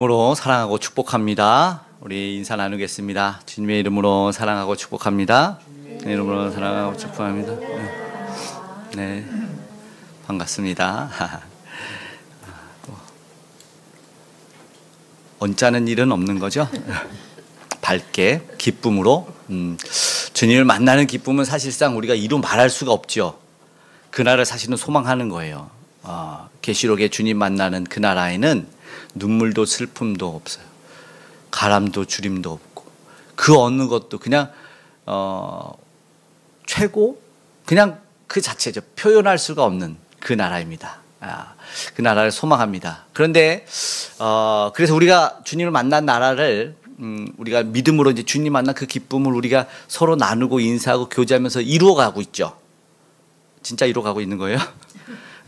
이름으로 사랑하고 축복합니다. 우리 인사 나누겠습니다. 주님의 이름으로 사랑하고 축복합니다. 주님의 이름으로 사랑하고 축복합니다. 네, 반갑습니다. 언짢은 일은 없는 거죠? 밝게 기쁨으로 주님을 만나는 기쁨은 사실상 우리가 이루 말할 수가 없죠. 그날을 사실은 소망하는 거예요. 계시록에 주님 만나는 그 나라에는 눈물도 슬픔도 없어요. 가람도 주림도 없고 그 어느 것도 그냥 최고 그냥 그 자체죠. 표현할 수가 없는 그 나라입니다. 그 나라를 소망합니다. 그런데 그래서 우리가 주님을 만난 나라를 우리가 믿음으로 이제 주님 만난 그 기쁨을 우리가 서로 나누고 인사하고 교제하면서 이루어가고 있죠. 진짜 이루어가고 있는 거예요?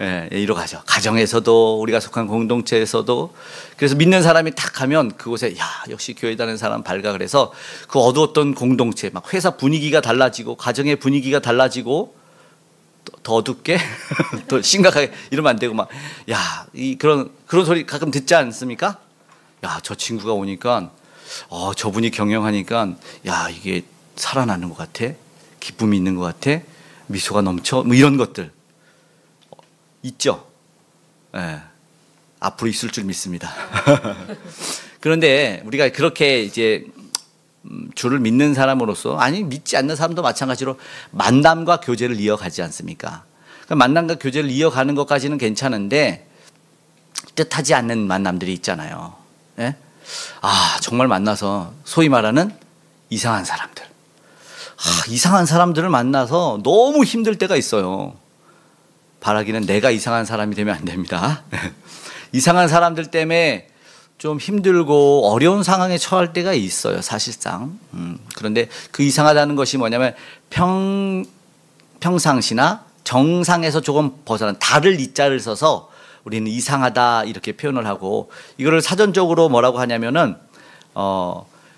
예, 이루어가죠. 가정에서도 우리가 속한 공동체에서도. 그래서 믿는 사람이 탁 가면 그곳에 야 역시 교회 다니는 사람 밝아. 그래서 그 어두웠던 공동체 막 회사 분위기가 달라지고 가정의 분위기가 달라지고 더 어둡게 더 심각하게 이러면 안 되고 막 야 이 그런 소리 가끔 듣지 않습니까? 야 저 친구가 오니까 저분이 경영하니까 야 이게 살아나는 것 같아. 기쁨이 있는 것 같아. 미소가 넘쳐. 뭐 이런 것들 있죠. 예. 앞으로 있을 줄 믿습니다. 그런데 우리가 그렇게 이제 주를 믿는 사람으로서 아니 믿지 않는 사람도 마찬가지로 만남과 교제를 이어가지 않습니까? 그러니까 만남과 교제를 이어가는 것까지는 괜찮은데 뜻하지 않는 만남들이 있잖아요. 예? 정말 만나서 소위 말하는 이상한 사람들. 이상한 사람들을 만나서 너무 힘들 때가 있어요. 바라기는 내가 이상한 사람이 되면 안 됩니다. 이상한 사람들 때문에 좀 힘들고 어려운 상황에 처할 때가 있어요, 사실상. 그런데 그 이상하다는 것이 뭐냐면 평상시나 정상에서 조금 벗어난 달을 이자를 써서 우리는 이상하다 이렇게 표현을 하고 이거를 사전적으로 뭐라고 하냐면은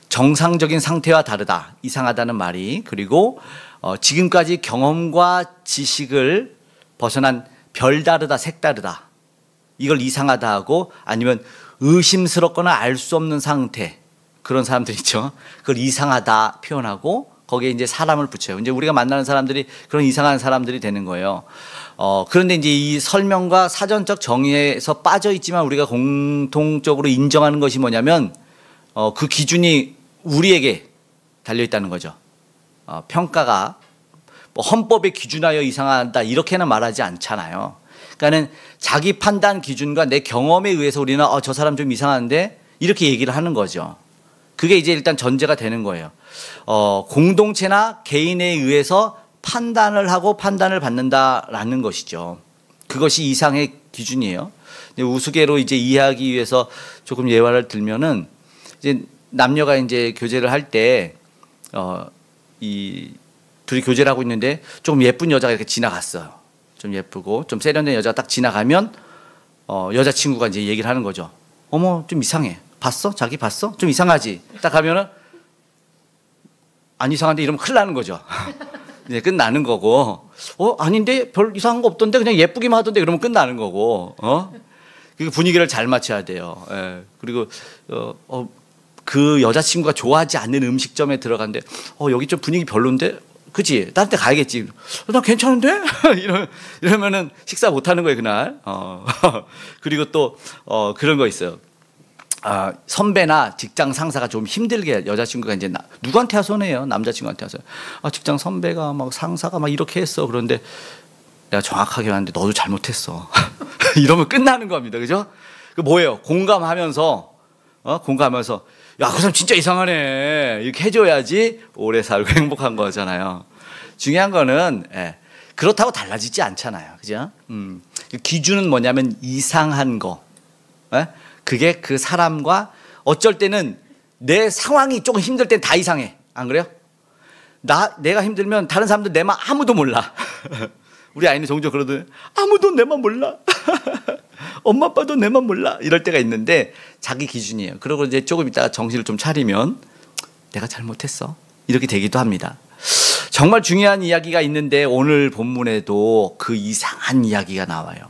정상적인 상태와 다르다. 이상하다는 말이. 그리고 지금까지 경험과 지식을 벗어난 별다르다, 색다르다. 이걸 이상하다 하고 아니면 의심스럽거나 알 수 없는 상태. 그런 사람들 있죠. 그걸 이상하다 표현하고 거기에 이제 사람을 붙여요. 이제 우리가 만나는 사람들이 그런 이상한 사람들이 되는 거예요. 그런데 이제 이 설명과 사전적 정의에서 빠져 있지만 우리가 공통적으로 인정하는 것이 뭐냐면 그 기준이 우리에게 달려 있다는 거죠. 평가가 뭐 헌법에 기준하여 이상하다 이렇게는 말하지 않잖아요. 그러니까는 자기 판단 기준과 내 경험에 의해서 우리는 저 사람 좀 이상한데 이렇게 얘기를 하는 거죠. 그게 이제 일단 전제가 되는 거예요. 공동체나 개인에 의해서 판단을 하고 판단을 받는다라는 것이죠. 그것이 이상의 기준이에요. 우스개로 이제 이해하기 위해서 조금 예화를 들면은 이제 남녀가 이제 교제를 할 때 둘이 교제를 하고 있는데 조금 예쁜 여자가 이렇게 지나갔어요. 좀 예쁘고 좀 세련된 여자가 딱 지나가면 여자친구가 이제 얘기를 하는 거죠. 어머 좀 이상해. 봤어? 자기 봤어? 좀 이상하지? 딱 가면은 안 이상한데 이러면 큰일 나는 거죠. 이제 끝나는 거고 아닌데 별 이상한 거 없던데 그냥 예쁘기만 하던데 그러면 끝나는 거고 그 분위기를 잘 맞춰야 돼요. 예. 그리고 그 여자친구가 좋아하지 않는 음식점에 들어갔는데 여기 좀 분위기 별론데 그치? 다른 데 가야겠지. 나 괜찮은데? 이러면은 식사 못 하는 거예요, 그날. 그리고 또, 그런 거 있어요. 선배나 직장 상사가 좀 힘들게 여자친구가 이제 누구한테 하소연해요? 남자친구한테 하소연. 직장 선배가 막 상사가 막 이렇게 했어. 그런데 내가 정확하게 왔는데 너도 잘못했어. 이러면 끝나는 겁니다. 그죠? 그 뭐예요? 공감하면서, 야, 그 사람 진짜 이상하네. 이렇게 해줘야지 오래 살고 행복한 거잖아요. 중요한 거는, 그렇다고 달라지지 않잖아요. 그죠? 기준은 뭐냐면 이상한 거. 그게 그 사람과 어쩔 때는 내 상황이 조금 힘들 땐 다 이상해. 안 그래요? 내가 힘들면 다른 사람들 내 맘 아무도 몰라. 우리 아이는 종종 그러더니 아무도 내 맘 몰라. 엄마 아빠도 내 맘 몰라. 이럴 때가 있는데 자기 기준이에요. 그러고 이제 조금 있다가 정신을 좀 차리면 내가 잘못했어. 이렇게 되기도 합니다. 정말 중요한 이야기가 있는데 오늘 본문에도 그 이상한 이야기가 나와요.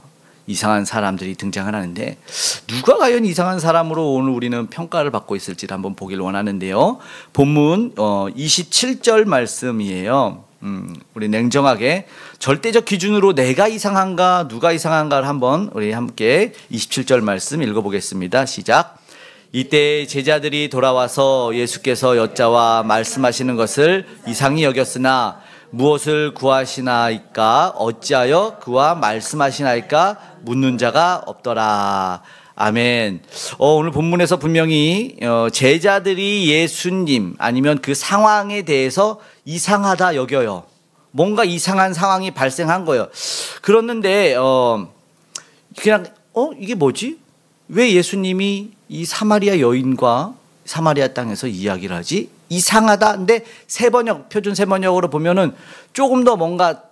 이상한 사람들이 등장을 하는데 누가 과연 이상한 사람으로 오늘 우리는 평가를 받고 있을지를 한번 보길 원하는데요. 본문 27절 말씀이에요. 우리 냉정하게 절대적 기준으로 내가 이상한가 누가 이상한가를 한번 우리 함께 27절 말씀 읽어보겠습니다. 시작. 이때 제자들이 돌아와서 예수께서 여자와 말씀하시는 것을 이상히 여겼으나 무엇을 구하시나이까 어찌하여 그와 말씀하시나이까 묻는 자가 없더라. 아멘. 오늘 본문에서 분명히 제자들이 예수님 아니면 그 상황에 대해서 이상하다 여겨요. 뭔가 이상한 상황이 발생한 거예요. 그렇는데 그냥 이게 뭐지? 왜 예수님이 이 사마리아 여인과 사마리아 땅에서 이야기를 하지? 이상하다. 근데 세번역, 표준 세번역으로 보면은 조금 더 뭔가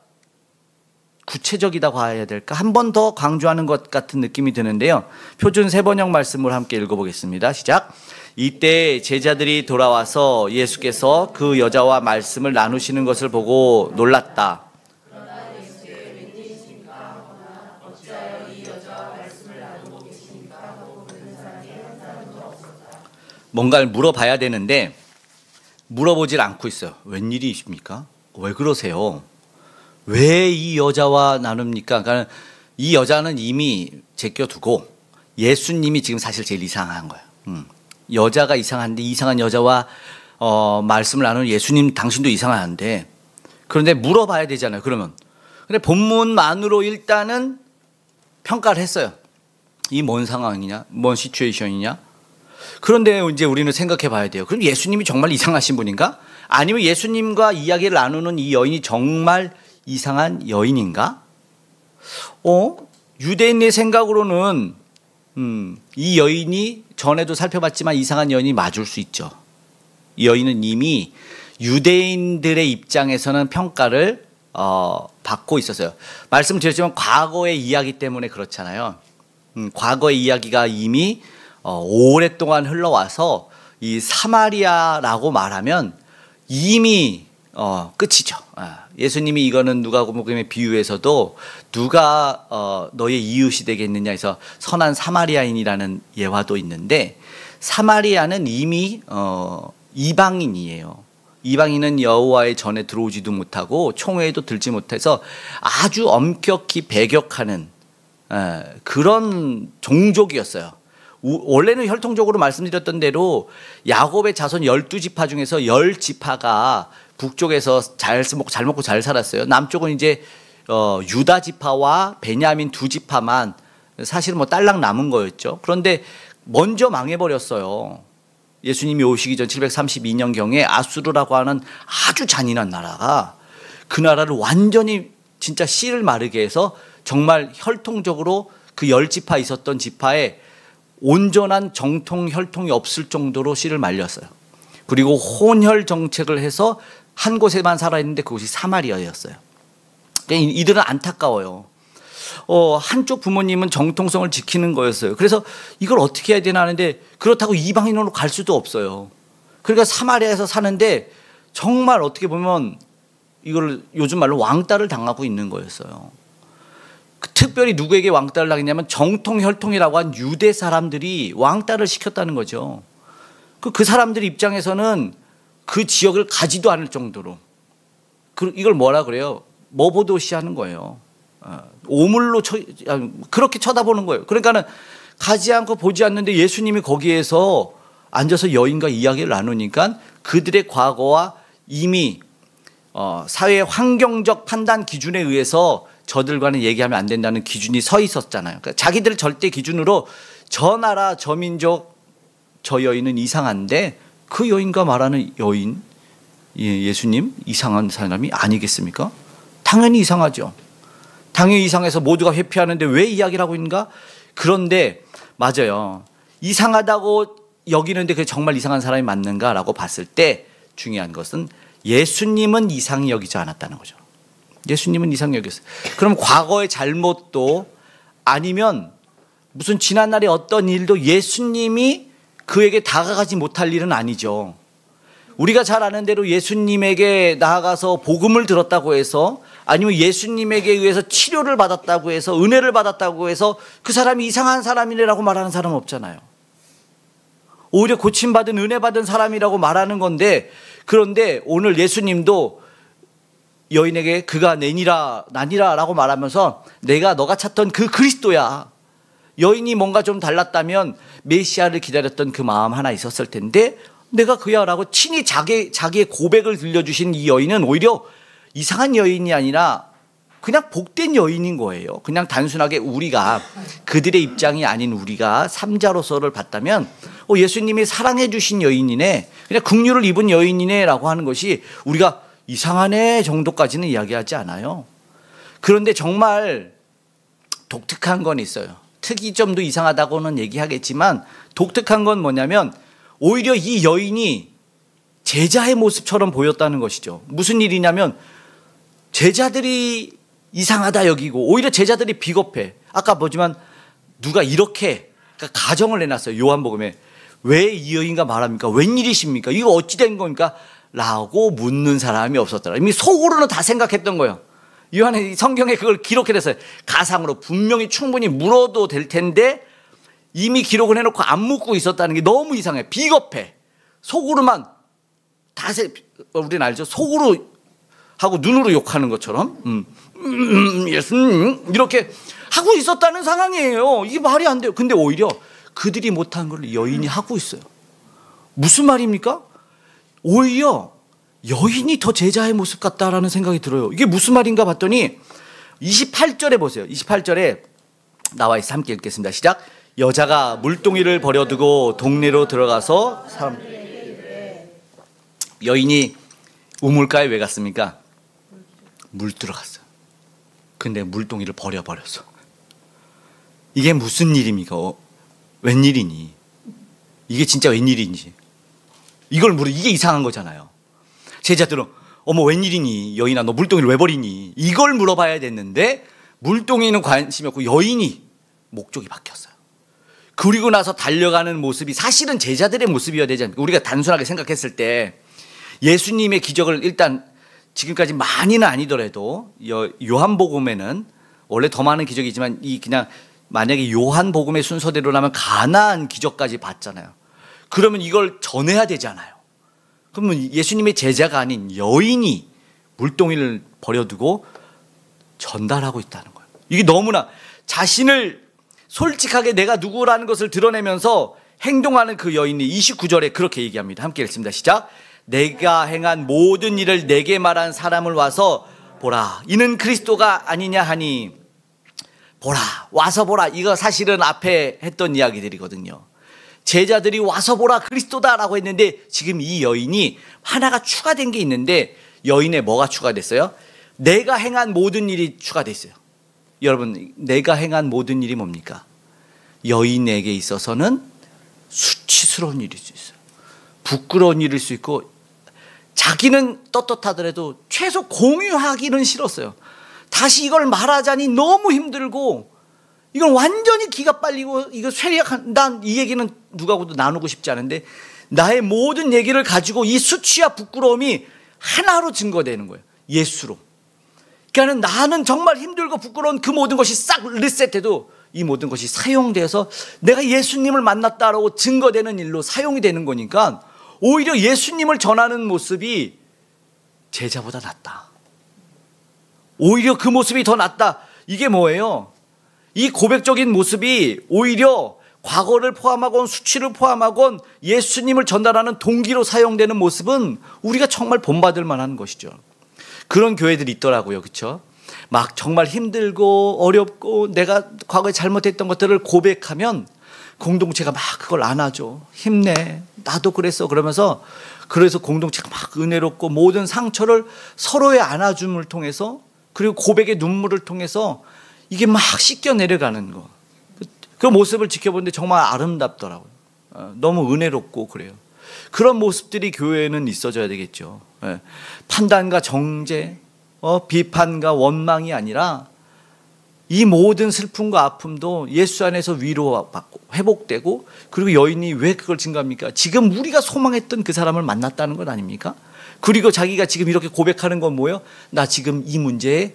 구체적이다고 해야 될까? 한 번 더 강조하는 것 같은 느낌이 드는데요. 표준 세번역 말씀을 함께 읽어보겠습니다. 시작. 이때 제자들이 돌아와서 예수께서 그 여자와 말씀을 나누시는 것을 보고 놀랐다. 뭔가를 물어봐야 되는데 물어보질 않고 있어요. 웬일이십니까? 왜 그러세요? 왜 이 여자와 나눕니까? 그러니까 이 여자는 이미 제껴두고 예수님이 지금 사실 제일 이상한 거예요. 여자가 이상한데 이상한 여자와 말씀을 나누는 예수님 당신도 이상한데 그런데 물어봐야 되잖아요. 그러면 근데 본문만으로 일단은 평가를 했어요. 이 뭔 상황이냐? 뭔 시츄에이션이냐? 그런데 이제 우리는 생각해 봐야 돼요. 그럼 예수님이 정말 이상하신 분인가? 아니면 예수님과 이야기를 나누는 이 여인이 정말 이상한 여인인가? 유대인의 생각으로는 이 여인이 전에도 살펴봤지만 이상한 여인이 맞을 수 있죠. 이 여인은 이미 유대인들의 입장에서는 평가를 받고 있었어요. 말씀드렸지만 과거의 이야기 때문에 그렇잖아요. 과거의 이야기가 이미 오랫동안 흘러와서 이 사마리아라고 말하면 이미 끝이죠. 예수님이 이거는 누가복음의 비유에서도 누가 너의 이웃이 되겠느냐 해서 선한 사마리아인이라는 예화도 있는데 사마리아는 이미 이방인이에요. 이방인은 여호와의 전에 들어오지도 못하고 총회에도 들지 못해서 아주 엄격히 배격하는 그런 종족이었어요. 원래는 혈통적으로 말씀드렸던 대로 야곱의 자손 12지파 중에서 10지파가 북쪽에서 잘 먹고 잘 살았어요. 남쪽은 이제 유다 지파와 베냐민 두 지파만 사실은 뭐 딸랑 남은 거였죠. 그런데 먼저 망해버렸어요. 예수님이 오시기 전 732년경에 아수르라고 하는 아주 잔인한 나라가 그 나라를 완전히 진짜 씨를 마르게 해서 정말 혈통적으로 그 10지파 있었던 지파에 온전한 정통 혈통이 없을 정도로 씨를 말렸어요. 그리고 혼혈 정책을 해서 한 곳에만 살아있는데 그곳이 사마리아였어요. 그러니까 이들은 안타까워요. 한쪽 부모님은 정통성을 지키는 거였어요. 그래서 이걸 어떻게 해야 되나 하는데 그렇다고 이방인으로 갈 수도 없어요. 그러니까 사마리아에서 사는데 정말 어떻게 보면 이걸 요즘 말로 왕따를 당하고 있는 거였어요. 특별히 누구에게 왕따를 당했냐면 정통 혈통이라고 한 유대 사람들이 왕따를 시켰다는 거죠. 그 사람들 입장에서는 그 지역을 가지도 않을 정도로 이걸 뭐라 그래요? 머보도시 하는 거예요. 오물로 그렇게 쳐다보는 거예요. 그러니까는 가지 않고 보지 않는데 예수님이 거기에서 앉아서 여인과 이야기를 나누니까 그들의 과거와 이미 사회 환경적 판단 기준에 의해서 저들과는 얘기하면 안 된다는 기준이 서 있었잖아요. 그러니까 자기들 절대 기준으로 저 나라, 저 민족, 저 여인은 이상한데 그 여인과 말하는 여인, 예수님 이상한 사람이 아니겠습니까? 당연히 이상하죠. 당연히 이상해서 모두가 회피하는데 왜 이야기를 하고 있는가? 그런데 맞아요. 이상하다고 여기는데 그게 정말 이상한 사람이 맞는가라고 봤을 때 중요한 것은 예수님은 이상히 여기지 않았다는 거죠. 예수님은 이상히 여겼어요. 그럼 과거의 잘못도 아니면 무슨 지난날의 어떤 일도 예수님이 그에게 다가가지 못할 일은 아니죠. 우리가 잘 아는 대로 예수님에게 나아가서 복음을 들었다고 해서, 아니면 예수님에게 의해서 치료를 받았다고 해서, 은혜를 받았다고 해서 그 사람이 이상한 사람이라고 말하는 사람은 없잖아요. 오히려 고침받은, 은혜 받은 사람이라고 말하는 건데, 그런데 오늘 예수님도 여인에게 그가 나니라 라고 말하면서 내가 너가 찾던 그 그리스도야. 여인이 뭔가 좀 달랐다면 메시아를 기다렸던 그 마음 하나 있었을 텐데 내가 그야 라고 친히 자기의 고백을 들려주신 이 여인은 오히려 이상한 여인이 아니라 그냥 복된 여인인 거예요. 그냥 단순하게 우리가, 그들의 입장이 아닌 우리가 삼자로서를 봤다면 예수님이 사랑해 주신 여인이네, 그냥 긍휼을 입은 여인이네 라고 하는 것이, 우리가 이상하네 정도까지는 이야기하지 않아요. 그런데 정말 독특한 건 있어요. 특이점도 이상하다고는 얘기하겠지만 독특한 건 뭐냐면 오히려 이 여인이 제자의 모습처럼 보였다는 것이죠. 무슨 일이냐면 제자들이 이상하다 여기고 오히려 제자들이 비겁해. 아까 보지만 누가 이렇게 가정을 내놨어요. 요한복음에. 왜 이 여인과 말합니까? 웬일이십니까? 이거 어찌 된 겁니까? 라고 묻는 사람이 없었더라. 이미 속으로는 다 생각했던 거예요. 요한의 성경에 그걸 기록해냈어요. 가상으로 분명히 충분히 물어도 될 텐데 이미 기록을 해놓고 안 묻고 있었다는 게 너무 이상해. 비겁해. 속으로만 우리는 알죠. 속으로 하고 눈으로 욕하는 것처럼 예수님 이렇게 하고 있었다는 상황이에요. 이게 말이 안 돼요. 근데 오히려 그들이 못한 걸 여인이 하고 있어요. 무슨 말입니까? 오히려 여인이 더 제자의 모습 같다라는 생각이 들어요. 이게 무슨 말인가 봤더니 28절에 보세요. 28절에 나와 있어. 함께 읽겠습니다. 시작. 여자가 물동이를 버려두고 동네로 들어가서 여인이 우물가에 왜 갔습니까? 물 들어갔어요. 근데 물동이를 버려버렸어. 이게 무슨 일입니까? 웬일이니? 이게 진짜 웬일인지 이걸 이게 이상한 거잖아요. 제자들은 어머 웬일이니? 여인아 너 물동이를 왜 버리니? 이걸 물어봐야 됐는데 물동이는 관심이 없고 여인이 목적이 바뀌었어요. 그리고 나서 달려가는 모습이 사실은 제자들의 모습이어야 되지 않습니까? 우리가 단순하게 생각했을 때 예수님의 기적을 일단 지금까지 많이는 아니더라도 요한복음에는 원래 더 많은 기적이지만 그냥 만약에 요한복음의 순서대로라면 가나안 기적까지 봤잖아요. 그러면 이걸 전해야 되잖아요. 그러면 예수님의 제자가 아닌 여인이 물동이를 버려두고 전달하고 있다는 거예요. 이게 너무나 자신을 솔직하게 내가 누구라는 것을 드러내면서 행동하는 그 여인이 29절에 그렇게 얘기합니다. 함께 읽습니다. 시작. 내가 행한 모든 일을 내게 말한 사람을 와서 보라. 이는 그리스도가 아니냐 하니 보라. 와서 보라. 이거 사실은 앞에 했던 이야기들이거든요. 제자들이 와서 보라 그리스도다라고 했는데 지금 이 여인이 하나가 추가된 게 있는데 여인에 뭐가 추가됐어요? 내가 행한 모든 일이 추가됐어요. 여러분 내가 행한 모든 일이 뭡니까? 여인에게 있어서는 수치스러운 일일 수 있어요. 부끄러운 일일 수 있고 자기는 떳떳하더라도 최소 공유하기는 싫었어요. 다시 이걸 말하자니 너무 힘들고 이건 완전히 기가 빨리고 이거 난 이 얘기는 누구하고도 나누고 싶지 않은데 나의 모든 얘기를 가지고 이 수치와 부끄러움이 하나로 증거되는 거예요. 예수로. 그러니까 나는 정말 힘들고 부끄러운 그 모든 것이 싹 리셋해도 이 모든 것이 사용돼서 내가 예수님을 만났다라고 증거되는 일로 사용이 되는 거니까 오히려 예수님을 전하는 모습이 제자보다 낫다. 오히려 그 모습이 더 낫다. 이게 뭐예요? 이 고백적인 모습이 오히려 과거를 포함하건 수치를 포함하건 예수님을 전달하는 동기로 사용되는 모습은 우리가 정말 본받을 만한 것이죠. 그런 교회들이 있더라고요. 그렇죠? 막 정말 힘들고 어렵고 내가 과거에 잘못했던 것들을 고백하면 공동체가 막 그걸 안아줘. 힘내. 나도 그랬어. 그러면서 그래서 공동체가 막 은혜롭고 모든 상처를 서로의 안아줌을 통해서 그리고 고백의 눈물을 통해서 이게 막 씻겨 내려가는 거. 그 모습을 지켜보는데 정말 아름답더라고요. 너무 은혜롭고 그래요. 그런 모습들이 교회에는 있어져야 되겠죠. 판단과 정죄, 비판과 원망이 아니라 이 모든 슬픔과 아픔도 예수 안에서 위로받고 회복되고, 그리고 여인이 왜 그걸 증거합니까? 지금 우리가 소망했던 그 사람을 만났다는 것 아닙니까? 그리고 자기가 지금 이렇게 고백하는 건 뭐예요? 나 지금 이 문제에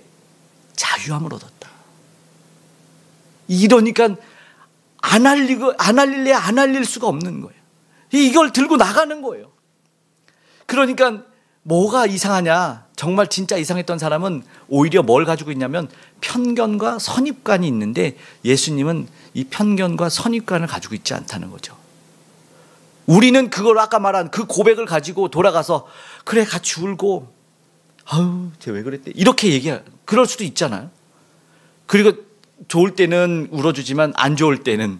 자유함을 얻었다. 이러니까 안 알릴 수가 없는 거예요. 이걸 들고 나가는 거예요. 그러니까 뭐가 이상하냐? 정말 진짜 이상했던 사람은 오히려 뭘 가지고 있냐면 편견과 선입관이 있는데, 예수님은 이 편견과 선입관을 가지고 있지 않다는 거죠. 우리는 그걸 아까 말한 그 고백을 가지고 돌아가서 그래 같이 울고 아유 쟤 왜 그랬대 이렇게 그럴 수도 있잖아요. 그리고 좋을 때는 울어주지만 안 좋을 때는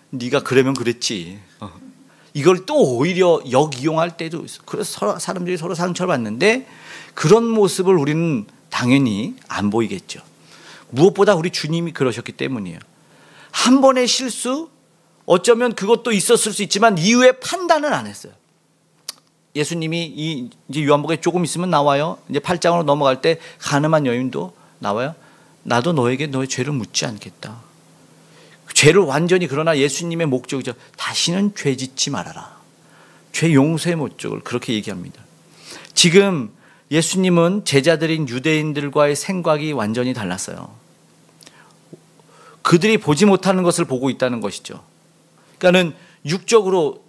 네가 그러면 그랬지. 이걸 또 오히려 역이용할 때도 있어. 그래서 사람들이 서로 상처를 받는데, 그런 모습을 우리는 당연히 안 보이겠죠. 무엇보다 우리 주님이 그러셨기 때문이에요. 한 번의 실수, 어쩌면 그것도 있었을 수 있지만 이후에 판단은 안 했어요. 예수님이 이제 요한복음에 조금 있으면 나와요. 이제 8장으로 넘어갈 때 가늠한 여인도 나와요. 나도 너에게 너의 죄를 묻지 않겠다. 죄를 완전히, 그러나 예수님의 목적이죠. 다시는 죄 짓지 말아라. 죄 용서의 목적을 그렇게 얘기합니다. 지금 예수님은 제자들인 유대인들과의 생각이 완전히 달랐어요. 그들이 보지 못하는 것을 보고 있다는 것이죠. 그러니까는 육적으로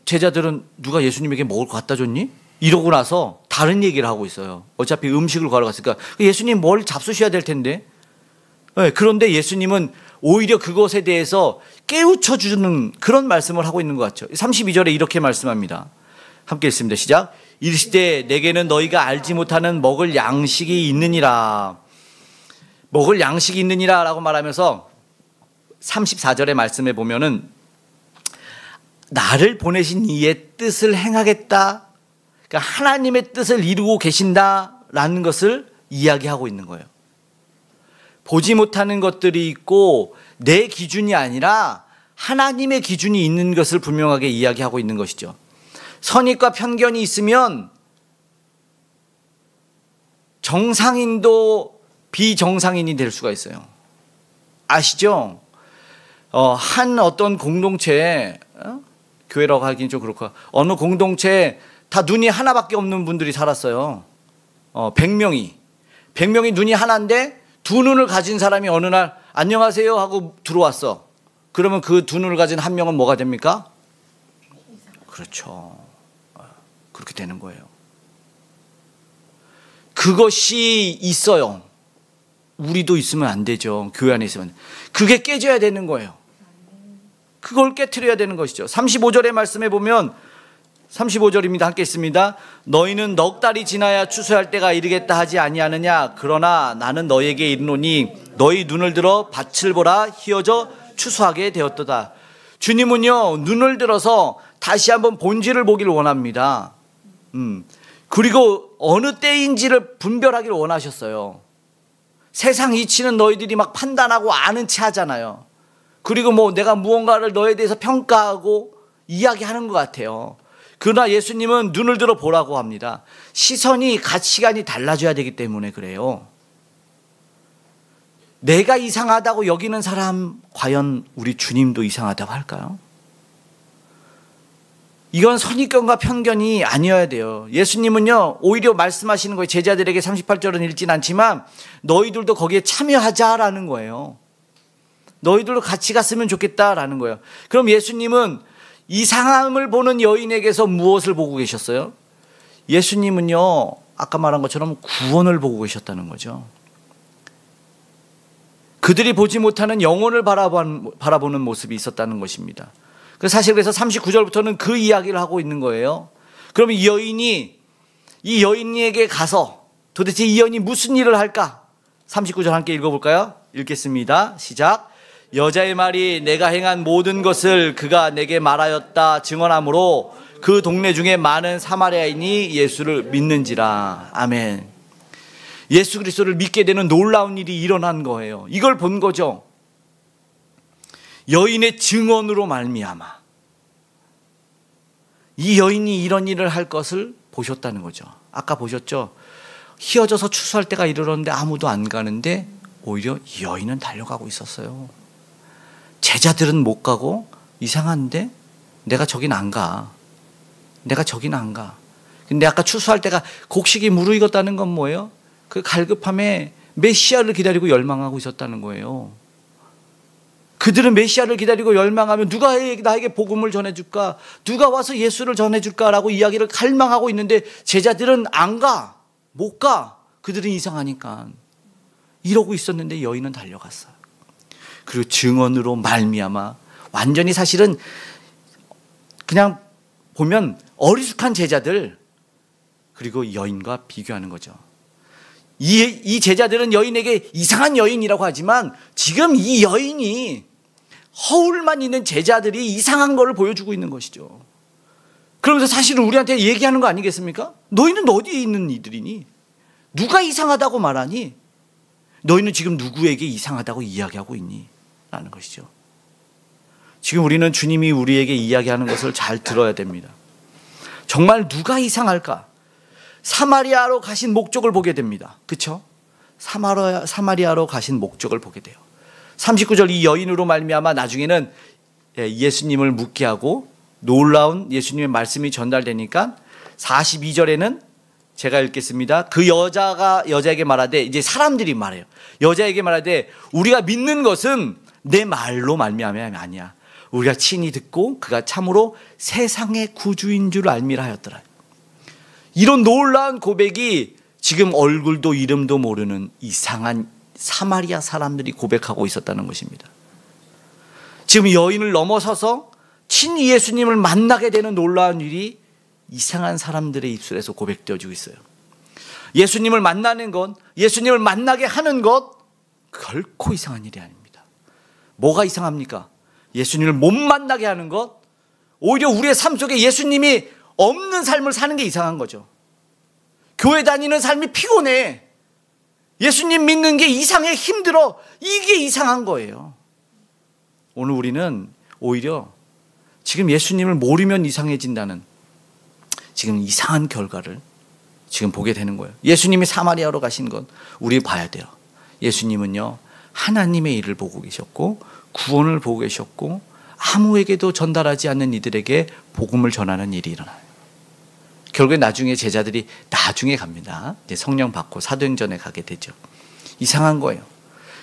제자들은 누가 예수님에게 먹을 거 갖다 줬니? 이러고 나서 다른 얘기를 하고 있어요. 어차피 음식을 구하러 갔으니까 예수님 뭘 잡수셔야 될 텐데. 네, 그런데 예수님은 오히려 그것에 대해서 깨우쳐 주는 그런 말씀을 하고 있는 것 같죠. 32절에 이렇게 말씀합니다. 함께 읽습니다. 시작. 이르시되 내게는 너희가 알지 못하는 먹을 양식이 있느니라. 먹을 양식이 있느니라 라고 말하면서 34절의 말씀에 보면은 나를 보내신 이의 뜻을 행하겠다. 그러니까 하나님의 뜻을 이루고 계신다라는 것을 이야기하고 있는 거예요. 보지 못하는 것들이 있고 내 기준이 아니라 하나님의 기준이 있는 것을 분명하게 이야기하고 있는 것이죠. 선입과 편견이 있으면 정상인도 비정상인이 될 수가 있어요. 아시죠? 한 어떤 공동체에, 교회라고 하기는 좀 그렇고, 어느 공동체에 다 눈이 하나밖에 없는 분들이 살았어요. 100명이 눈이 하나인데 두 눈을 가진 사람이 어느 날 안녕하세요 하고 들어왔어. 그러면 그 두 눈을 가진 한 명은 뭐가 됩니까? 그렇죠. 그렇게 되는 거예요. 그것이 있어요. 우리도 있으면 안 되죠. 교회 안에 있으면. 그게 깨져야 되는 거예요. 그걸 깨트려야 되는 것이죠. 35절의 말씀에 보면, 35절입니다. 함께 있습니다. 너희는 넉 달이 지나야 추수할 때가 이르겠다 하지 아니하느냐. 그러나 나는 너희에게 이르노니 너희 눈을 들어 밭을 보라. 희어져 추수하게 되었도다. 주님은요, 눈을 들어서 다시 한번 본질을 보기를 원합니다. 그리고 어느 때인지를 분별하기를 원하셨어요. 세상 이치는 너희들이 막 판단하고 아는 체 하잖아요. 그리고 뭐 내가 무언가를 너에 대해서 평가하고 이야기하는 것 같아요. 그러나 예수님은 눈을 들어 보라고 합니다. 시선이, 가치관이 달라져야 되기 때문에 그래요. 내가 이상하다고 여기는 사람, 과연 우리 주님도 이상하다고 할까요? 이건 선입견과 편견이 아니어야 돼요. 예수님은요, 오히려 말씀하시는 거예요. 제자들에게 38절은 읽진 않지만 너희들도 거기에 참여하자라는 거예요. 너희들도 같이 갔으면 좋겠다라는 거예요. 그럼 예수님은 이상함을 보는 여인에게서 무엇을 보고 계셨어요? 예수님은요, 아까 말한 것처럼 구원을 보고 계셨다는 거죠. 그들이 보지 못하는 영혼을 바라보는 모습이 있었다는 것입니다. 사실 그래서 39절부터는 그 이야기를 하고 있는 거예요. 그러면 이 여인에게 가서 도대체 이 여인이 무슨 일을 할까? 39절 함께 읽어볼까요? 읽겠습니다. 시작. 여자의 말이 내가 행한 모든 것을 그가 내게 말하였다 증언하므로 그 동네 중에 많은 사마리아인이 예수를 믿는지라. 아멘. 예수 그리스도를 믿게 되는 놀라운 일이 일어난 거예요. 이걸 본 거죠. 여인의 증언으로 말미암아 이 여인이 이런 일을 할 것을 보셨다는 거죠. 아까 보셨죠? 희어져서 추수할 때가 이르렀는데 아무도 안 가는데 오히려 여인은 달려가고 있었어요. 제자들은 못 가고 이상한데 내가 저긴 안 가. 내가 저긴 안 가. 근데 아까 추수할 때가 곡식이 무르익었다는 건 뭐예요? 그 갈급함에 메시아를 기다리고 열망하고 있었다는 거예요. 그들은 메시아를 기다리고 열망하면 누가 나에게 복음을 전해줄까? 누가 와서 예수를 전해줄까라고 이야기를 갈망하고 있는데 제자들은 안 가. 못 가. 그들은 이상하니까. 이러고 있었는데 여인은 달려갔어요. 그리고 증언으로 말미암아 완전히 사실은 그냥 보면 어리숙한 제자들 그리고 여인과 비교하는 거죠. 이 제자들은 여인에게 이상한 여인이라고 하지만 지금 이 여인이 허울만 있는 제자들이 이상한 거를 보여주고 있는 것이죠. 그러면서 사실은 우리한테 얘기하는 거 아니겠습니까? 너희는 어디에 있는 이들이니? 누가 이상하다고 말하니? 너희는 지금 누구에게 이상하다고 이야기하고 있니? 라는 것이죠. 지금 우리는 주님이 우리에게 이야기하는 것을 잘 들어야 됩니다. 정말 누가 이상할까? 사마리아로 가신 목적을 보게 됩니다. 그렇죠? 사마리아로 가신 목적을 보게 돼요. 39절 이 여인으로 말미암아 나중에는 예수님을 묻게 하고 놀라운 예수님의 말씀이 전달되니까 42절에는 제가 읽겠습니다. 그 여자에게 말하되 이제 사람들이 말해요. 여자에게 말하되 우리가 믿는 것은 내 말로 말미암아 아니야. 우리가 친히 듣고 그가 참으로 세상의 구주인 줄 알미라 하였더라. 이런 놀라운 고백이 지금 얼굴도 이름도 모르는 이상한 사마리아 사람들이 고백하고 있었다는 것입니다. 지금 여인을 넘어서서 친히 예수님을 만나게 되는 놀라운 일이 이상한 사람들의 입술에서 고백되어지고 있어요. 예수님을 만나는 것, 예수님을 만나게 하는 것 결코 이상한 일이 아닙니다. 뭐가 이상합니까? 예수님을 못 만나게 하는 것, 오히려 우리의 삶 속에 예수님이 없는 삶을 사는 게 이상한 거죠. 교회 다니는 삶이 피곤해. 예수님 믿는 게 이상해, 힘들어. 이게 이상한 거예요. 오늘 우리는 오히려 지금 예수님을 모르면 이상해진다는 지금 이상한 결과를 지금 보게 되는 거예요. 예수님이 사마리아로 가신 건 우리 봐야 돼요. 예수님은요, 하나님의 일을 보고 계셨고 구원을 보고 계셨고 아무에게도 전달하지 않는 이들에게 복음을 전하는 일이 일어나요. 결국에 나중에 제자들이 나중에 갑니다. 이제 성령 받고 사도행전에 가게 되죠. 이상한 거예요.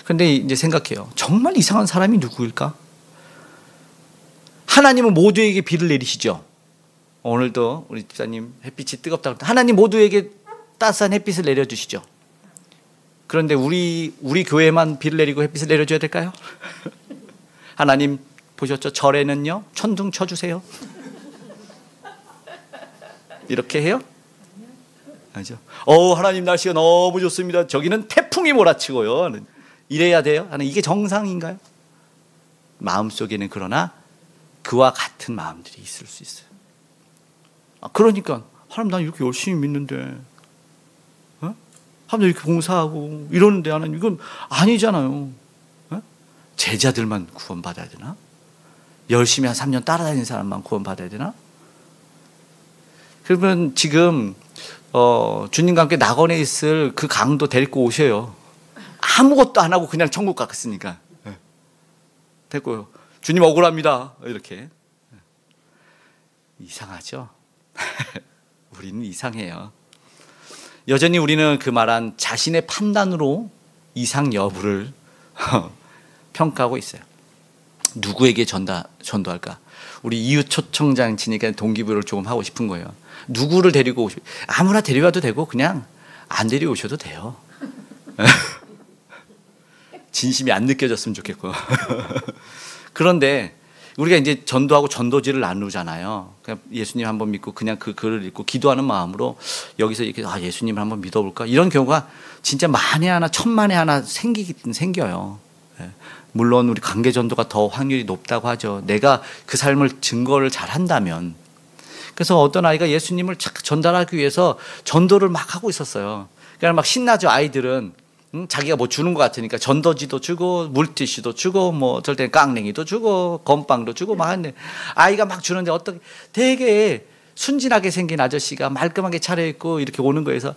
그런데 이제 생각해요. 정말 이상한 사람이 누구일까? 하나님은 모두에게 비를 내리시죠. 오늘도 우리 집사님 햇빛이 뜨겁다고 하나님 모두에게 따스한 햇빛을 내려주시죠. 그런데 우리 교회만 비를 내리고 햇빛을 내려줘야 될까요? 하나님 보셨죠? 절에는요 천둥 쳐주세요. 이렇게 해요? 아니죠. 하나님 날씨가 너무 좋습니다. 저기는 태풍이 몰아치고요. 이래야 돼요? 하는 이게 정상인가요? 마음속에는 그러나 그와 같은 마음들이 있을 수 있어요. 그러니까 하나님 난 이렇게 열심히 믿는데 하나님 이렇게 봉사하고 이러는데 하나님 이건 아니잖아요. 제자들만 구원받아야 되나? 열심히 한 3년 따라다니는 사람만 구원받아야 되나? 그러면 지금 주님과 함께 낙원에 있을 그 강도 데리고 오셔요. 아무것도 안 하고 그냥 천국 갔으니까. 됐고요. 주님 억울합니다. 이렇게. 이상하죠? 우리는 이상해요. 여전히 우리는 그 말한 자신의 판단으로 이상 여부를 평가하고 있어요. 누구에게 전도할까? 우리 이웃 초청장 지니까 동기부여를 조금 하고 싶은 거예요. 누구를 데리고 오시고 아무나 데려와도 되고 그냥 안 데려오셔도 돼요. 진심이 안 느껴졌으면 좋겠고. 그런데 우리가 이제 전도하고 전도지를 나누잖아요. 그냥 예수님 한번 믿고 그냥 그 글을 읽고 기도하는 마음으로 여기서 이렇게 예수님을 한번 믿어볼까? 이런 경우가 진짜 만에 하나 천만에 하나 생기긴 생겨요. 물론 우리 관계 전도가 더 확률이 높다고 하죠. 내가 그 삶을 증거를 잘 한다면. 그래서 어떤 아이가 예수님을 전달하기 위해서 전도를 막 하고 있었어요. 그냥 막 신나죠. 아이들은 자기가 뭐 주는 것 같으니까 전도지도 주고 물티슈도 주고 뭐 어떨 땐 깡냉이도 주고 건빵도 주고 막 하는데 아이가 막 주는데 어떻게 되게 순진하게 생긴 아저씨가 말끔하게 차려입고 이렇게 오는 거에서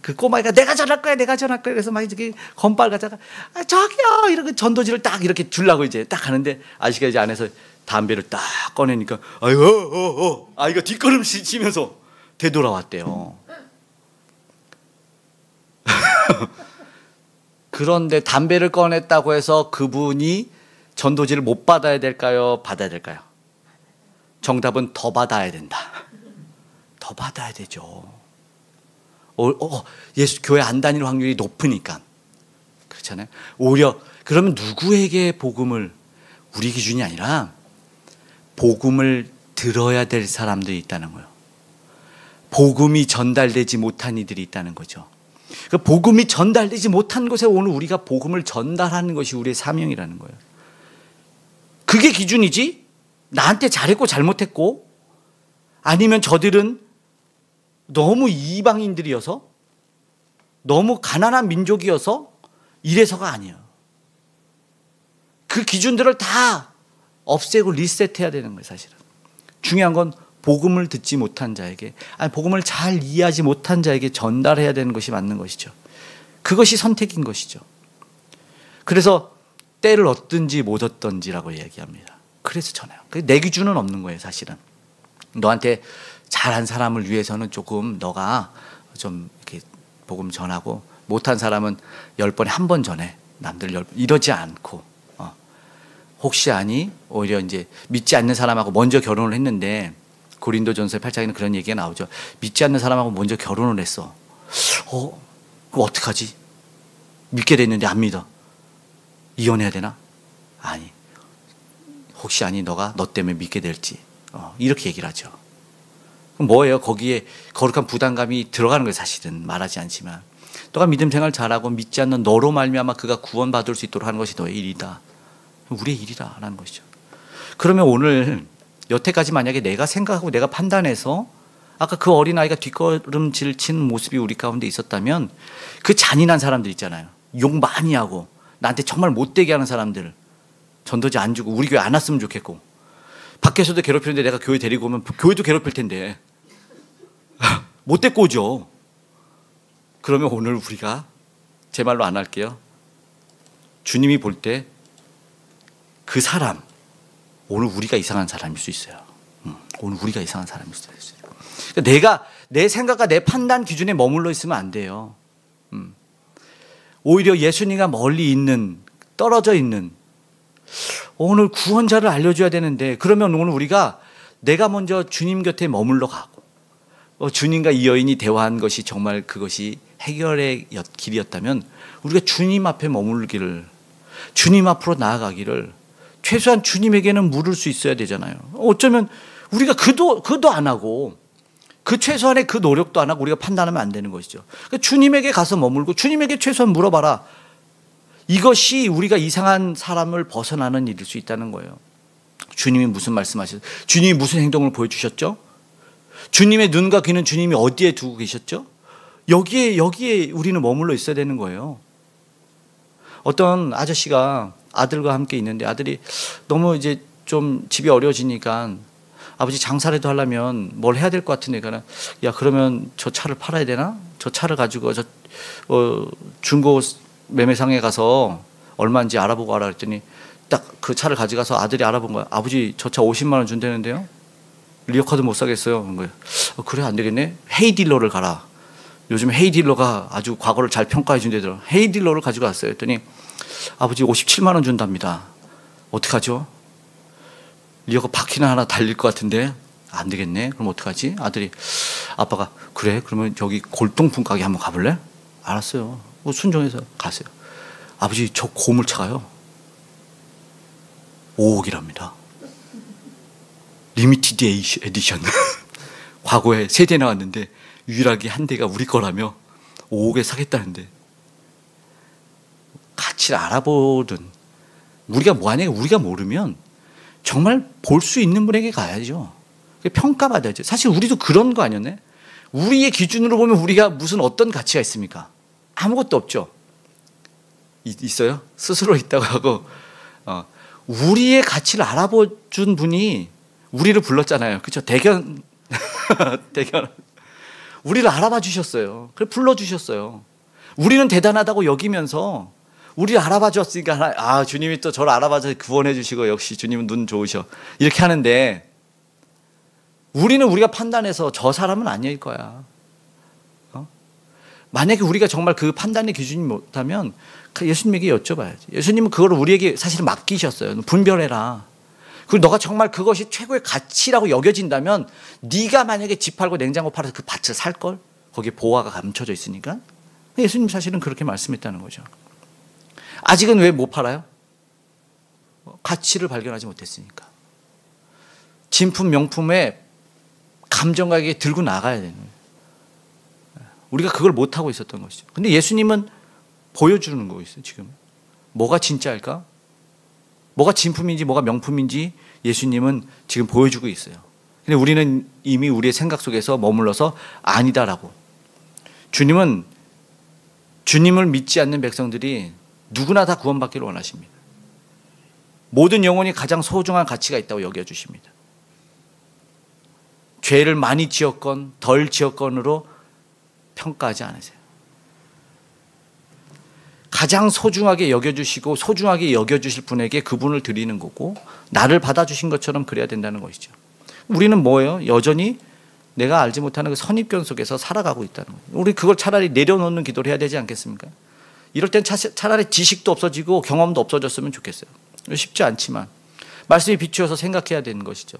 그 꼬마애가 내가 전할 거야 그래서 막 이렇게 건빨 가자가 저기요 이렇게 전도지를 딱 이렇게 주려고 이제 딱 하는데 아저씨가 이제 안에서 담배를 딱 꺼내니까 이거 뒷걸음 치면서 되돌아왔대요. 그런데 담배를 꺼냈다고 해서 그분이 전도지를 못 받아야 될까요? 받아야 될까요? 정답은 더 받아야 된다. 더 받아야 되죠. 예수 교회 안 다닐 확률이 높으니까. 그렇잖아요. 오히려 그러면 누구에게 복음을, 우리 기준이 아니라 복음을 들어야 될 사람들이 있다는 거예요. 복음이 전달되지 못한 이들이 있다는 거죠. 그 복음이 전달되지 못한 곳에 오늘 우리가 복음을 전달하는 것이 우리의 사명이라는 거예요. 그게 기준이지 나한테 잘했고 잘못했고 아니면 저들은 너무 이방인들이어서 너무 가난한 민족이어서 이래서가 아니에요. 그 기준들을 다 없애고 리셋해야 되는 거예요. 사실은 중요한 건 복음을 듣지 못한 자에게, 복음을 잘 이해하지 못한 자에게 전달해야 되는 것이 맞는 것이죠. 그것이 선택인 것이죠. 그래서 때를 얻든지 못 얻든지라고 이야기합니다. 그래서 전해요. 내 기준은 없는 거예요. 사실은 너한테 잘한 사람을 위해서는 조금 너가 좀 이렇게 복음 전하고, 못한 사람은 10번에 1번 전해. 남들 10번 이러지 않고, 혹시 아니 오히려 이제 믿지 않는 사람하고 먼저 결혼을 했는데, 고린도전서 8장에는 그런 얘기가 나오죠. 믿지 않는 사람하고 먼저 결혼을 했어. 그거 어떡하지? 믿게 됐는데 안 믿어. 이혼해야 되나? 아니, 혹시 아니 너가 너 때문에 믿게 될지, 이렇게 얘기를 하죠. 그럼 뭐예요? 거기에 거룩한 부담감이 들어가는 거예요. 사실은 말하지 않지만 너가 믿음 생활 잘하고 믿지 않는 너로 말미암아 그가 구원받을 수 있도록 하는 것이 너의 일이다. 우리의 일이다라는 것이죠. 그러면 오늘 여태까지 만약에 내가 생각하고 내가 판단해서 아까 그 어린아이가 뒷걸음질 치는 모습이 우리 가운데 있었다면, 그 잔인한 사람들 있잖아요. 욕 많이 하고 나한테 정말 못되게 하는 사람들, 전도지 안 주고 우리 교회 안 왔으면 좋겠고, 밖에서도 괴롭히는데 내가 교회 데리고 오면 교회도 괴롭힐 텐데 못 데리고 오죠. 그러면 오늘 우리가, 제 말로 안 할게요, 주님이 볼 때 그 사람, 오늘 우리가 이상한 사람일 수 있어요. 오늘 우리가 이상한 사람일 수 있어요. 그러니까 내가 내 생각과 내 판단 기준에 머물러 있으면 안 돼요. 오히려 예수님과 멀리 있는, 떨어져 있는, 오늘 구원자를 알려줘야 되는데, 그러면 오늘 우리가 내가 먼저 주님 곁에 머물러 가고, 주님과 이 여인이 대화한 것이 정말 그것이 해결의 길이었다면, 우리가 주님 앞에 머물기를, 주님 앞으로 나아가기를, 최소한 주님에게는 물을 수 있어야 되잖아요. 어쩌면 우리가 그도 안 하고, 그 최소한의 그 노력도 안 하고 우리가 판단하면 안 되는 것이죠. 그러니까 주님에게 가서 머물고 주님에게 최소한 물어봐라. 이것이 우리가 이상한 사람을 벗어나는 일일 수 있다는 거예요. 주님이 무슨 말씀하셨어요? 주님이 무슨 행동을 보여주셨죠? 주님의 눈과 귀는 주님이 어디에 두고 계셨죠? 여기에 우리는 머물러 있어야 되는 거예요. 어떤 아저씨가 아들과 함께 있는데, 아들이 너무 이제 좀 집이 어려워지니까 아버지 장사라도 하려면 뭘 해야 될 것 같은데, 야 그러면 저 차를 팔아야 되나? 저 차를 가지고 중고 매매상에 가서 얼마인지 알아보고 와라 그랬더니, 딱 그 차를 가져가서 아들이 알아본 거야. 아버지 저 차 50만 원 준다는데요? 리어카드 못 사겠어요. 그런 거예요. 그래 안 되겠네. 헤이딜러를 가라. 요즘 헤이딜러가 아주 과거를 잘 평가해 준다더라. 헤이딜러를 가지고 왔어요. 했더니 아버지 57만 원 준답니다. 어떡하죠? 리어카 바퀴나 하나 달릴 것 같은데 안 되겠네. 그럼 어떡하지? 아빠가 그래 그러면 저기 골동품 가게 한번 가볼래? 알았어요. 순종해서 가세요. 아버지 저 고물차가요 5억이랍니다. 리미티드 에디션. 과거에 3대 나왔는데 유일하게 한 대가 우리 거라며 5억에 사겠다는데, 가치를 알아보든, 우리가 뭐하냐, 우리가 모르면 정말 볼 수 있는 분에게 가야죠. 평가받아야죠. 사실 우리도 그런 거 아니었네? 우리의 기준으로 보면 우리가 무슨 어떤 가치가 있습니까? 아무것도 없죠. 있어요? 스스로 있다고 하고, 우리의 가치를 알아보준 분이 우리를 불렀잖아요. 그렇죠? 대견 대견. 우리를 알아봐 주셨어요. 그래 불러 주셨어요. 우리는 대단하다고 여기면서 우리를 알아봐 주었으니까 아 주님이 또 저를 알아봐서 구원해 주시고 역시 주님은 눈 좋으셔 이렇게 하는데 우리는 우리가 판단해서 저 사람은 아닐 거야. 만약에 우리가 정말 그 판단의 기준이 못하면 예수님에게 여쭤봐야지. 예수님은 그걸 우리에게 사실 맡기셨어요. 분별해라. 그리고 너가 정말 그것이 최고의 가치라고 여겨진다면 네가 만약에 집 팔고 냉장고 팔아서 그 밭을 살걸? 거기에 보화가 감춰져 있으니까. 예수님 사실은 그렇게 말씀했다는 거죠. 아직은 왜 못 팔아요? 가치를 발견하지 못했으니까. 진품 명품에 감정가에게 들고 나가야 되는 거예요. 우리가 그걸 못하고 있었던 것이죠. 근데 예수님은 보여주는 거 있어요, 지금. 뭐가 진짜일까? 뭐가 진품인지 뭐가 명품인지 예수님은 지금 보여주고 있어요. 근데 우리는 이미 우리의 생각 속에서 머물러서 아니다라고. 주님은 주님을 믿지 않는 백성들이 누구나 다 구원받기를 원하십니다. 모든 영혼이 가장 소중한 가치가 있다고 여겨주십니다. 죄를 많이 지었건 덜 지었건으로 평가하지 않으세요. 가장 소중하게 여겨주시고 소중하게 여겨주실 분에게 그분을 드리는 거고 나를 받아주신 것처럼 그래야 된다는 것이죠. 우리는 뭐예요? 여전히 내가 알지 못하는 그 선입견 속에서 살아가고 있다는 거예요. 우리 그걸 차라리 내려놓는 기도를 해야 되지 않겠습니까? 이럴 땐 차라리 지식도 없어지고 경험도 없어졌으면 좋겠어요. 쉽지 않지만 말씀이 비추어서 생각해야 되는 것이죠.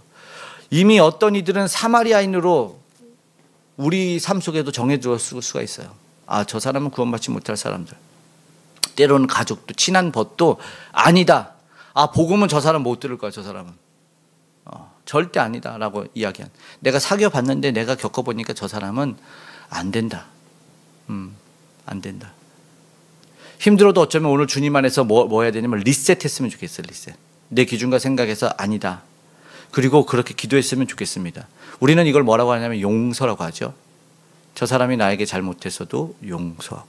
이미 어떤 이들은 사마리아인으로 우리 삶 속에도 정해줄 수가 있어요. 아, 저 사람은 구원받지 못할 사람들. 때로는 가족도 친한 벗도 아니다. 아, 복음은 저 사람 못 들을 거야, 저 사람은. 절대 아니다 라고 이야기한. 내가 사귀어 봤는데 내가 겪어보니까 저 사람은 안 된다. 안 된다. 힘들어도 어쩌면 오늘 주님 안에서 뭐 해야 되냐면 리셋했으면 좋겠어요. 리셋. 내 기준과 생각에서 아니다. 그리고 그렇게 기도했으면 좋겠습니다. 우리는 이걸 뭐라고 하냐면 용서라고 하죠. 저 사람이 나에게 잘못했어도 용서하고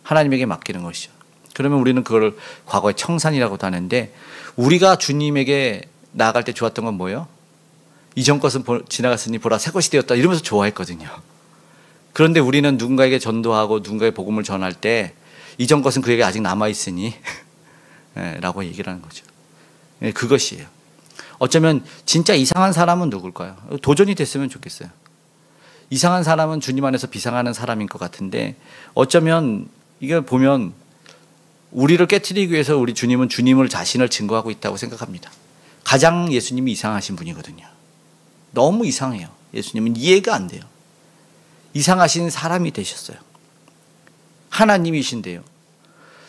하나님에게 맡기는 것이죠. 그러면 우리는 그걸 과거의 청산이라고도 하는데 우리가 주님에게 나아갈 때 좋았던 건 뭐예요? 이전 것은 지나갔으니 보라 새 것이 되었다 이러면서 좋아했거든요. 그런데 우리는 누군가에게 전도하고 누군가의 복음을 전할 때 이전 것은 그에게 아직 남아있으니 라고 얘기를 하는 거죠. 그것이에요. 어쩌면 진짜 이상한 사람은 누굴까요? 도전이 됐으면 좋겠어요. 이상한 사람은 주님 안에서 비상하는 사람인 것 같은데 어쩌면 이걸 보면 우리를 깨트리기 위해서 우리 주님은 주님을 자신을 증거하고 있다고 생각합니다. 가장 예수님이 이상하신 분이거든요. 너무 이상해요. 예수님은 이해가 안 돼요. 이상하신 사람이 되셨어요. 하나님이신데요.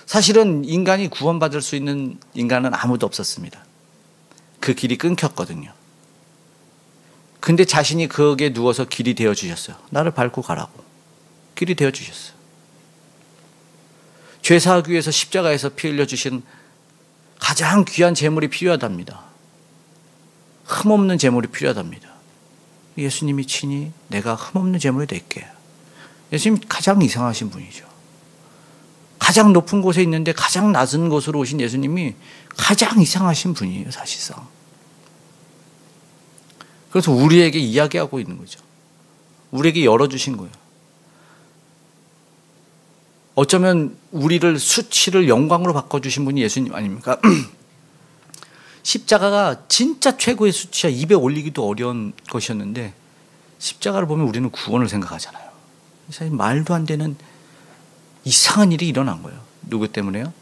사실은 인간이 구원받을 수 있는 인간은 아무도 없었습니다. 그 길이 끊겼거든요. 근데 자신이 거기에 누워서 길이 되어주셨어요. 나를 밟고 가라고. 길이 되어주셨어요. 죄사하기 위해서 십자가에서 피 흘려주신 가장 귀한 제물이 필요하답니다. 흠없는 제물이 필요하답니다. 예수님이 친히 내가 흠없는 제물이 될게. 예수님 가장 이상하신 분이죠. 가장 높은 곳에 있는데 가장 낮은 곳으로 오신 예수님이 가장 이상하신 분이에요, 사실상. 그래서 우리에게 이야기하고 있는 거죠. 우리에게 열어주신 거예요. 어쩌면 우리를 수치를 영광으로 바꿔주신 분이 예수님 아닙니까? 십자가가 진짜 최고의 수치야. 입에 올리기도 어려운 것이었는데 십자가를 보면 우리는 구원을 생각하잖아요. 사실 말도 안 되는 이상한 일이 일어난 거예요. 누구 때문에요?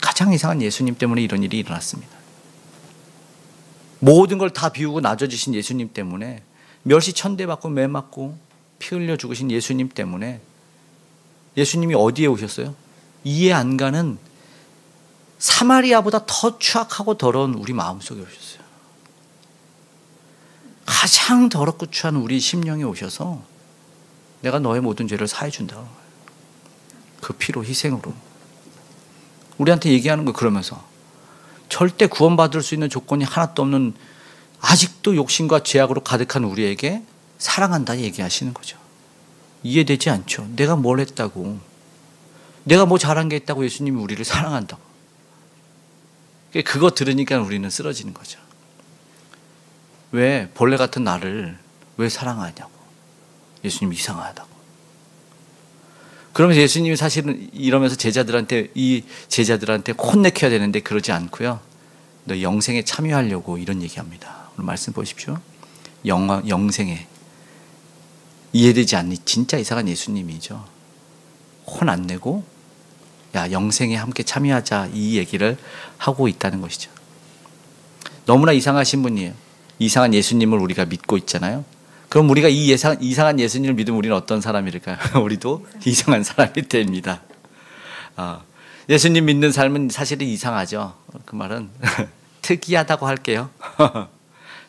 가장 이상한 예수님 때문에 이런 일이 일어났습니다. 모든 걸 다 비우고 낮아지신 예수님 때문에 멸시 천대받고 매 맞고 피 흘려 죽으신 예수님 때문에 예수님이 어디에 오셨어요? 이해 안 가는 사마리아보다 더 추악하고 더러운 우리 마음속에 오셨어요. 가장 더럽고 추한 우리 심령에 오셔서 내가 너의 모든 죄를 사해준다. 그 피로 희생으로. 우리한테 얘기하는 거 그러면서 절대 구원받을 수 있는 조건이 하나도 없는 아직도 욕심과 죄악으로 가득한 우리에게 사랑한다 얘기하시는 거죠. 이해되지 않죠. 내가 뭘 했다고. 내가 뭐 잘한 게 있다고 예수님이 우리를 사랑한다고. 그거 들으니까 우리는 쓰러지는 거죠. 왜 벌레 같은 나를 왜 사랑하냐고. 예수님 이상하다고. 그러면서 예수님이 사실은 이러면서 이 제자들한테 혼내켜야 되는데 그러지 않고요. 너 영생에 참여하려고 이런 얘기합니다. 오늘 말씀 보십시오. 영생에. 이해되지 않니? 진짜 이상한 예수님이죠. 혼 안 내고 야 영생에 함께 참여하자 이 얘기를 하고 있다는 것이죠. 너무나 이상하신 분이에요. 이상한 예수님을 우리가 믿고 있잖아요. 그럼 우리가 이 이상한 예수님을 믿으면 우리는 어떤 사람일까요? 우리도 이상한 사람이 됩니다. 예수님 믿는 삶은 사실은 이상하죠. 그 말은 특이하다고 할게요.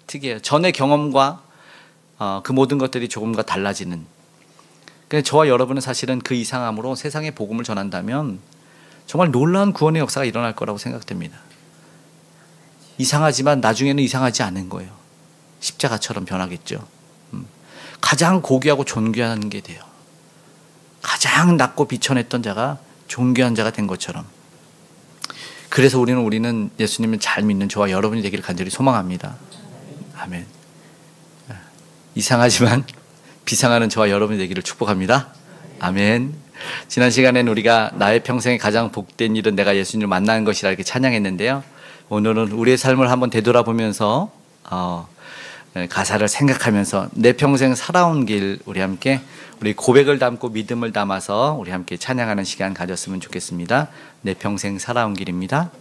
특이해요. 전의 경험과 그 모든 것들이 조금과 달라지는. 저와 여러분은 사실은 그 이상함으로 세상에 복음을 전한다면 정말 놀라운 구원의 역사가 일어날 거라고 생각됩니다. 이상하지만 나중에는 이상하지 않은 거예요. 십자가처럼 변하겠죠. 가장 고귀하고 존귀한 게 돼요. 가장 낮고 비천했던 자가 존귀한 자가 된 것처럼. 그래서 우리는 예수님을 잘 믿는 저와 여러분이 되기를 간절히 소망합니다. 아멘. 이상하지만 비상하는 저와 여러분이 되기를 축복합니다. 아멘. 지난 시간에는 우리가 나의 평생에 가장 복된 일은 내가 예수님을 만나는 것이라 이렇게 찬양했는데요. 오늘은 우리의 삶을 한번 되돌아보면서 가사를 생각하면서 내 평생 살아온 길 우리 고백을 담고 믿음을 담아서 우리 함께 찬양하는 시간 가졌으면 좋겠습니다. 내 평생 살아온 길입니다.